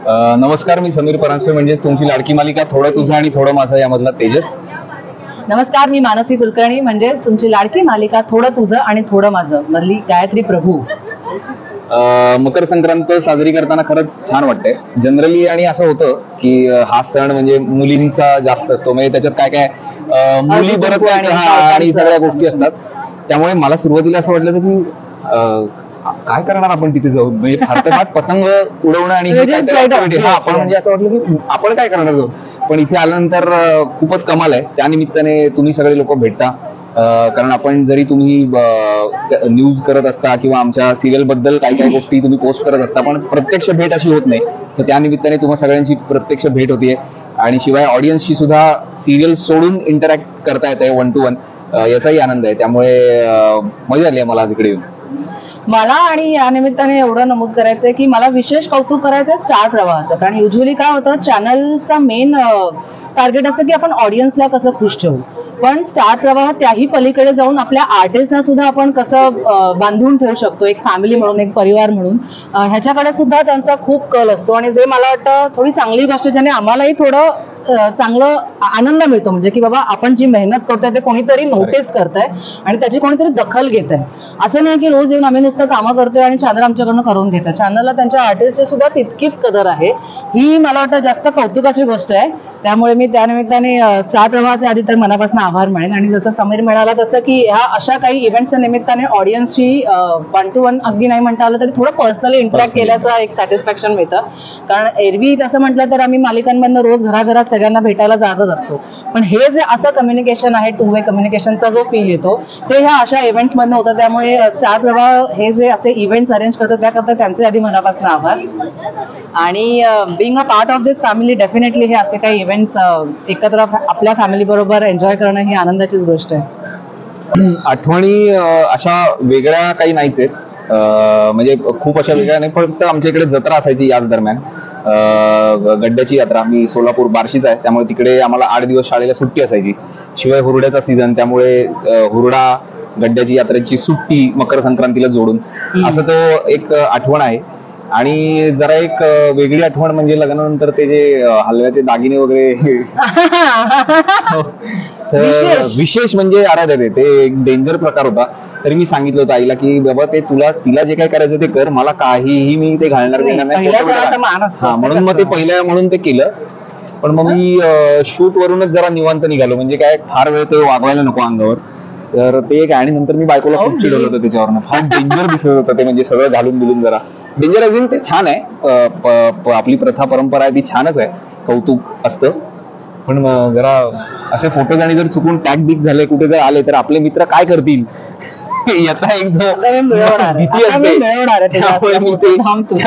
नमस्कार, मी समीर परांजपे, म्हणजेच तुमची लाडकी मालिका थोडं तुझं आणि थोडं माझं यामधला तेजस. नमस्कार, मी मानसी कुलकर्णी, म्हणजेच तुमची लाडकी मालिका थोडं तुझं आणि थोडं माझं मधली गायत्री प्रभू. मकर संक्रांत साजरी करताना खरंच छान वाटतंय जनरली, आणि असं होतं की हा सण म्हणजे मुलींचा जास्त असतो, म्हणजे त्याच्यात काय काय मुली बरंच आणि सगळ्या गोष्टी असतात. त्यामुळे मला सुरुवातीला असं वाटलं की काय करणार आपण तिथे जाऊन, म्हणजे फार पतंग उडवणं आणि आपण म्हणजे असं वाटलं की आपण काय करणार जाऊ. पण इथे आल्यानंतर खूपच कमाल आहे. त्यानिमित्ताने तुम्ही सगळे लोक भेटता, कारण आपण जरी तुम्ही न्यूज करत असता किंवा आमच्या सिरियल बद्दल काही काही गोष्टी तुम्ही पोस्ट करत असता, पण प्रत्यक्ष भेट अशी होत नाही. तर त्यानिमित्ताने तुम्हा सगळ्यांची प्रत्यक्ष भेट होतीये, आणि शिवाय ऑडियन्सशी सुद्धा सिरियल सोडून इंटरॅक्ट करता येत आहे 1 to 1, याचाही आनंद आहे. त्यामुळे मजा आली आहे मला आज इकडे येऊन. मला आणि या निमित्ताने एवढं नमूद करायचंय की मला विशेष कौतुक करायचंय स्टार प्रवाहाचं. कारण युजली काय होतं, चॅनलचा मेन टार्गेट असतं की आपण ऑडियन्सला कसं खुश ठेवू, पण स्टार प्रवाह त्याही पलीकडे जाऊन आपल्या आर्टिस्टना सुद्धा आपण कसं बांधून ठेवू शकतो, एक फॅमिली म्हणून, एक परिवार म्हणून, ह्याच्याकडे सुद्धा त्यांचा खूप कल असतो. आणि जे मला वाटतं थोडी चांगली गोष्ट, ज्याने आम्हालाही थोडं चांगलं आनंद मिळतो, म्हणजे की बाबा आपण जी मेहनत करतोय ते कोणीतरी नोटीस करतंय आणि त्याची कोणीतरी दखल घेत आहे. असं नाही की रोज येऊन आम्ही नुसतं कामं करतोय आणि चॅनल आमच्याकडनं करून घेतोय. चॅनलला त्यांच्या आर्टिस्टची सुद्धा तितकीच कदर आहे. ही मला वाटतं जास्त कौतुकाची गोष्ट आहे. त्यामुळे मी त्यानिमित्ताने स्टार प्रवाहाचे आधी तर मनापासून आभार मानेन. आणि जसं समीर म्हणाला तसं की ह्या अशा काही इव्हेंट्सच्या निमित्ताने ऑडियन्सशी 1 to 1 अगदी नाही म्हणता आलं तरी थोडं पर्सनली इंटरॅक्ट केल्याचं एक सॅटिस्फॅक्शन मिळतं. कारण एरवी तसं म्हटलं तर आम्ही मालिकांमधनं रोज घराघरात सगळ्यांना भेटायला जातच असतो, पण हे जे असं कम्युनिकेशन आहे, 2 वे कम्युनिकेशनचा जो फील येतो, ते ह्या अशा इव्हेंट्स मधनं होतं. त्यामुळे स्टार प्रवाह हे जे असे इव्हेंट्स अरेंज करतात त्याकरता त्यांचे आधी मनापासून आभार. आणि being a part of this family, definitely हे असे काही इव्हेंट्स एकत्र आपल्या फॅमिली बरोबर एन्जॉय करणं ही आनंदाचीच गोष्ट आहे. आठवणी अशा वेगळ्या काही नाहीच आहेत, म्हणजे खूप अशा वेगळ्या नाही. फक्त आमच्या इकडे जत्रा असायची याच दरम्यान, गड्ड्याची यात्रा. मी सोलापूर बार्शीचा आहे, त्यामुळे तिकडे आम्हाला 8 दिवस शाळेला सुट्टी असायची. शिवाय हुरड्याचा सीझन, त्यामुळे हुरडा, गड्ड्याची यात्रेची सुट्टी मकर संक्रांतीला जोडून, असं तो एक आठवण आहे. आणि जरा एक वेगळी आठवण म्हणजे लग्नानंतर ते जे हलव्याचे दागिने वगैरे विशेष म्हणजे आराध्य, ते एक डेंजर प्रकार होता. तरी मी सांगितलं होतं आईला की बाबा ते तिला जे काय करायचं ते कर, मला काहीही मी ते घालणार नाही, म्हणून मग ते पहिल्या म्हणून ते केलं. पण मग मी शूट वरूनच जरा निवांत निघालो, म्हणजे काय फार वेळ ते वागवायला नको अंगावर. तर ते एक, आणि नंतर मी बायकोला खूप चिडवलं होतं त्याच्यावरनं. फार डेंजर दिसत होतं ते, म्हणजे सगळं घालून बिलून जरा डेंजर. अजून ते छान आहे, आपली प्रथा परंपरा आहे ती छानच आहे, कौतुक असतं. पण जरा असे फोटोज आणि जर चुकून टॅग बिग झाले, कुठे जर आले तर आपले मित्र काय करतील याचा एक जो भीती असते,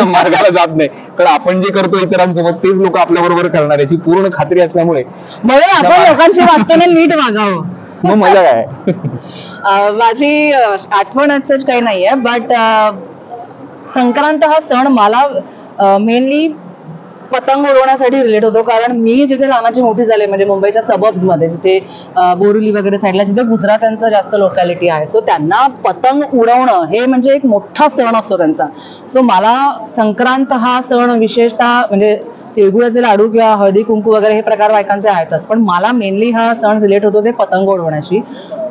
मार्गाला जात नाही. कारण आपण जे करतो इतरांसोबत तेच लोक आपल्या बरोबर करणार याची पूर्ण खात्री असल्यामुळे आपण लोकांची वागताना नीट वागावं, मग मजा काय. माझी आठवण असंच काही नाहीये, बट संक्रांत हा सण मला मेनली पतंग उडवण्यासाठी रिलेट होतो. कारण मी जिथे लहानाची मोठी झाले, म्हणजे मुंबईच्या सबब्स मध्ये, जिथे बोरिवली वगैरे साईडला, जिथे गुजरात्यांचं जास्त लोकॅलिटी आहे, सो त्यांना पतंग उडवणं हे म्हणजे एक मोठा सण असतो त्यांचा. सो मला संक्रांत हा सण विशेषतः, म्हणजे तिळगुळाचे लाडू किंवा हळदी कुंकू वगैरे हे प्रकार बायकांचे आहेतच, पण मला मेनली हा सण रिलेट होतो ते पतंग उडवण्याशी.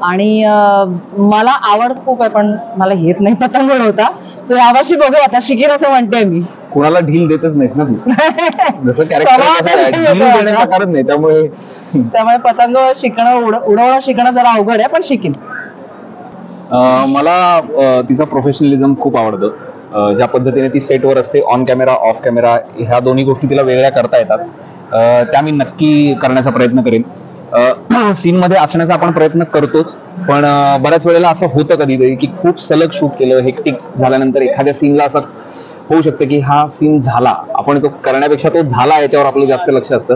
आणि मला आवड खूप आहे, पण मला येत नाही पतंग उडवता. सो यावर्षी बघू, आता शिकेन असं म्हणते मी. कोणाला ढील देतच नाहीस ना तू, जसं कॅरेक्टर नाही, त्यामुळे पतंग उडवणं शिकणं जरा अवघड आहे, पण शिकेन. मला तिचा प्रोफेशनलिझम खूप आवडतं. ज्या पद्धतीने ती सेटवर असते, ऑन कॅमेरा ऑफ कॅमेरा, ह्या दोन्ही गोष्टी तिला वेगळ्या करता येतात. त्या मी नक्की करण्याचा प्रयत्न करेन. सीन मध्ये असण्याचा आपण प्रयत्न करतोच, पण बऱ्याच वेळेला असं होतं कधीतरी की खूप सलग शूट केलं, हेक्टिक झाल्यानंतर एखाद्या सीनला असं होऊ शकतं की हा सीन झाला, आपण तो करण्यापेक्षा तो झाला याच्यावर आपलं जास्त लक्ष असतं.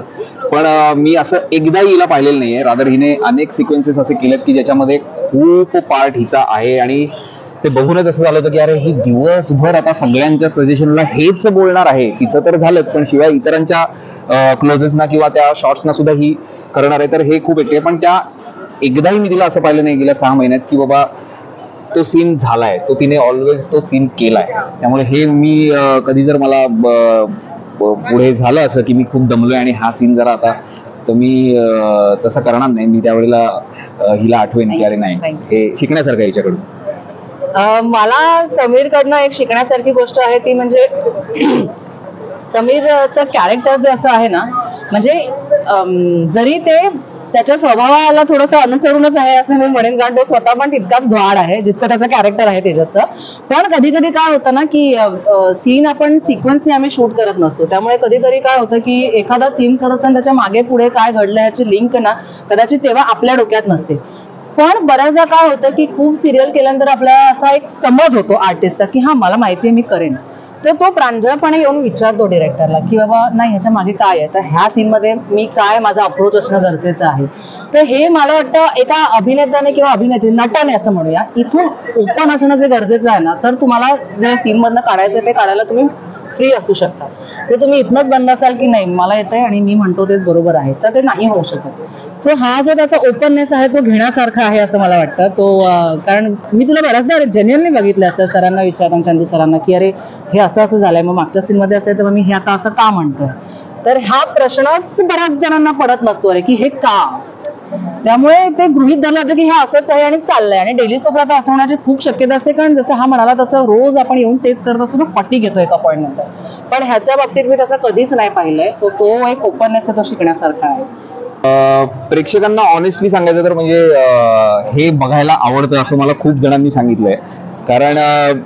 पण मी असं एकदाही हिला पाहिलेलं नाहीये. रादर हिने अनेक सिक्वेन्सेस असे केलेत की ज्याच्यामध्ये खूप पार्ट हिचा आहे, आणि ते बघूनच असं झालं होतं की अरे ही दिवसभर आता सगळ्यांच्या सजेशनला हेच बोलणार आहे. तिचं तर झालंच, पण शिवाय इतरांच्या क्लोजेसना किंवा त्या शॉर्ट्सना सुद्धा ही करणार आहे. तर हे खूप एकटे, पण त्या एकदाही मी तिला असं पाहिलं नाही गेल्या 6 महिन्यात की बाबा तो सीन झालाय, तो तिने ऑलवेज तो सीन केलाय. त्यामुळे हे मी कधी जर मला पुढे झालं असं की मी खूप दमलोय आणि हा सीन जरा आता तर मी तसं करणार नाही. मी त्यावेळेला हिला आठवेन की अरे नाही, हे शिकण्यासारखं याच्याकडून. मला समीरकडनं एक शिकण्यासारखी गोष्ट आहे ती म्हणजे समीरचं कॅरेक्टर जे असं आहे ना, म्हणजे जरी ते त्याच्या स्वभावाला थोडंसं अनुसरूनच आहे असं मी म्हणेन, कारण तो स्वतः पण तितकाच द्वाड आहे जितकं त्याचं कॅरेक्टर आहे तेजसचं. पण कधी कधी काय होतं ना की सीन आपण सिक्वेन्सने आम्ही शूट करत नसतो, त्यामुळे कधीतरी काय होतं की एखादा सीन करत असताना त्याच्या मागे पुढे काय घडलं याची लिंक ना कदाचित तेव्हा आपल्या डोक्यात नसते. पण बऱ्याचदा काय होतं की खूप सिरियल केल्यानंतर आपल्याला असा एक समज होतो आर्टिस्टचा की हा मला माहिती आहे मी करेन, तर तो प्रांजळपणे येऊन विचारतो डिरेक्टरला की बाबा नाही ह्याच्या मागे काय आहे, तर ह्या सीन मध्ये मी काय माझा अप्रोच असणं गरजेचं आहे. तर हे मला वाटतं एका अभिनेत्याने किंवा अभिनेत्री नटाने असं म्हणूया इथून ओपन असणं जे गरजेचं आहे ना, तर तुम्हाला जे सीन मधनं काढायचं ते काढायला तुम्ही फ्री असू शकता. ते तुम्ही इथनच बंद असाल की नाही मला येतंय आणि मी म्हणतो तेच बरोबर आहे, तर ते नाही होऊ शकत. सो हा जो त्याचा ओपननेस आहे तो घेण्यासारखा आहे असं मला वाटतं. तो कारण मी तुला बऱ्याचदा जेन्युअनली बघितलं असं सरांना विचारताना, चंदू सरांना, की अरे हे असं असं झालंय, मग मागच्या सीन मध्ये असेल तर मग मी हे आता असं का म्हणतोय. तर हा प्रश्नच बऱ्याच जणांना पडत नसतो अरे की हे का. त्यामुळे ते गृहीत धरलं जातं की हे असंच आहे आणि चाललंय, आणि डेली सोबत असं होण्याची खूप शक्यता असते, कारण जसं हा म्हणाला तसं रोज आपण येऊन तेच करत असतो तो पट्टी घेतो एका पॉईंट नंतर. पण ह्याच्या बाबतीत मी तसं कधीच नाही पाहिलंय. सो तो एक ओपननेस तो शिकण्यासारखा आहे. प्रेक्षकांना ऑनेस्टली सांगायचं तर म्हणजे हे बघायला आवडतं असं मला खूप जणांनी सांगितलंय. कारण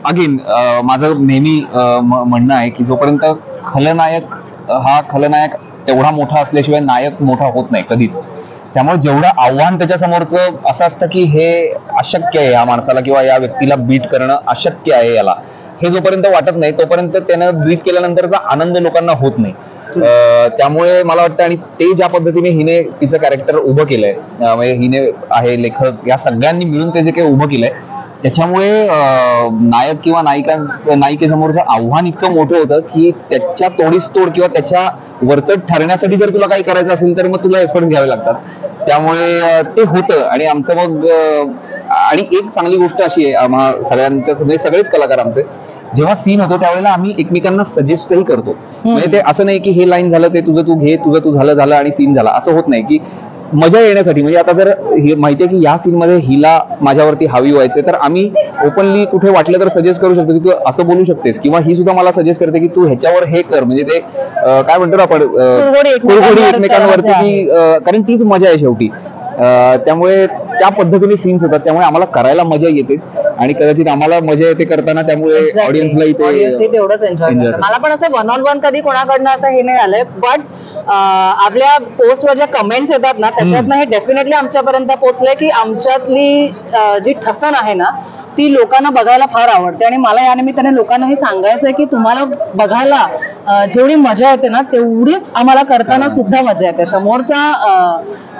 अगेन माझं नेहमी म्हणणं आहे की जोपर्यंत खलनायक तेवढा मोठा असल्याशिवाय नायक मोठा होत नाही कधीच. त्यामुळे जेवढं आव्हान त्याच्या समोरचं असं असतं की हे अशक्य आहे या माणसाला किंवा या व्यक्तीला बीट करणं अशक्य आहे याला, हे जोपर्यंत वाटत नाही तोपर्यंत त्यानं बीट केल्यानंतरचा आनंद लोकांना होत नाही. त्यामुळे मला वाटतं आणि ते ज्या पद्धतीने हिने तिचं कॅरेक्टर उभं केलंय, म्हणजे हिने आहे लेखक या सगळ्यांनी मिळून ते जे काही उभं केलंय त्याच्यामुळे नायक किंवा नायिकेसमोरचं आव्हान इतकं मोठं होतं की त्याच्या तोडीस तोड किंवा त्याच्या वरचढ ठरण्यासाठी जर तुला काही करायचं असेल तर मग तुला एफर्ट्स घ्यावे लागतात. त्यामुळे ते होतं. आणि आमचं मग आणि एक चांगली गोष्ट अशी आहे आम्हा सगळ्यांच्या, म्हणजे सगळेच कलाकार आमचे जेव्हा सीन होतो त्यावेळेला आम्ही एकमेकांना सजेस्टही करतो. म्हणजे ते असं नाही की हे लाईन झालं ते तुझं तू घे, तुझं तू झालं आणि सीन झाला, असं होत नाही. की मजा येण्यासाठी, म्हणजे आता जर हे माहितीये की या सीन मध्ये हिला माझ्यावरती हावी व्हायचंय तर आम्ही ओपनली कुठे वाटलं तर सजेस्ट करू शकतो की तू असं बोलू शकतेस, किंवा ही सुद्धा मला सजेस्ट करते की तू ह्याच्यावर हे कर. म्हणजे ते काय म्हणतो आपण कुरघोडी एकमेकांवरती की कारण तीच मजा आहे शेवटी. त्यामुळे त्या पद्धतीने सीन्स होतात, त्यामुळे आम्हाला करायला मजा येतेच आणि कदाचित आम्हाला मजा येते करताना, त्यामुळे ऑडियन्सलाही तेवढंच एन्जॉय करतात. मला पण असं 1-on-1 कधी कोणाकडनं असं हे नाही आलंय, बट आपल्या पोस्टवर ज्या कमेंट्स येतात ना त्याच्यातनं हे डेफिनेटली आमच्यापर्यंत पोहोचलंय की आमच्यातली जी ठसन आहे ना ती लोकांना बघायला फार आवडते. आणि मला या निमित्ताने लोकांना हे सांगायचं आहे की तुम्हाला बघायला जेवढी मजा येते ना तेवढीच आम्हाला करताना सुद्धा मजा येते. समोरचा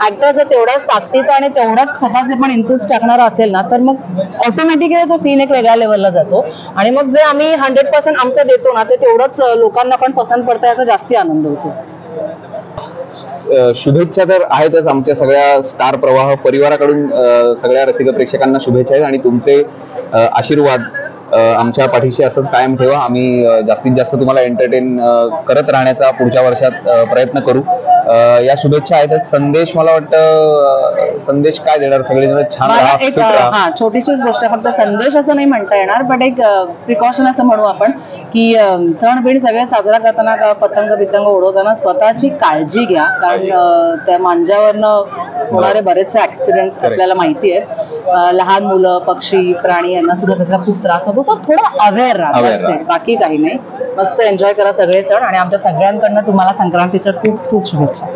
ऍक्टर जर तेवढाच ताकदीचा आणि तेवढाच स्वतःचे पण इनपुट्स टाकणारा असेल ना तर मग ऑटोमॅटिकली तो सीन एक वेगळ्या लेवलला जातो. आणि मग जे आम्ही 100% आमचं देतो ना ते तेवढंच लोकांना पण पसंत पडतं, याचा जास्ती आनंद होतो. शुभेच्छा तर आहेतच आमच्या सगळ्या स्टार प्रवाह परिवाराकडून सगळ्या रसिक प्रेक्षकांना शुभेच्छा आहेत आणि तुमचे आशीर्वाद आमच्या पाठीशी असंच कायम ठेवा. आम्ही जास्तीत जास्त तुम्हाला एंटरटेन करत राहण्याचा पुढच्या वर्षात प्रयत्न करू. या शुभेच्छा आहेत. संदेश मला वाटतं संदेश काय देणार, सगळेजण छान राहा. छोटीशीच गोष्ट, फक्त संदेश असं नाही म्हणता येणार, पण एक प्रिकॉशन असं म्हणू आपण की सण बिण सगळे साजरा करताना पतंग बितंग उडवताना स्वतःची काळजी घ्या, कारण त्या मांजावरनं होणारे बरेचसे ऍक्सिडेंट्स आपल्याला माहिती आहेत. लहान मुलं, पक्षी, प्राणी यांना सुद्धा त्याचा खूप त्रास होतो. थोडं अवेअर राहा, बाकी काही नाही. मस्त एन्जॉय करा सगळे सण आणि आमच्या सगळ्यांकडनं तुम्हाला संक्रांतीच्या खूप खूप शुभेच्छा.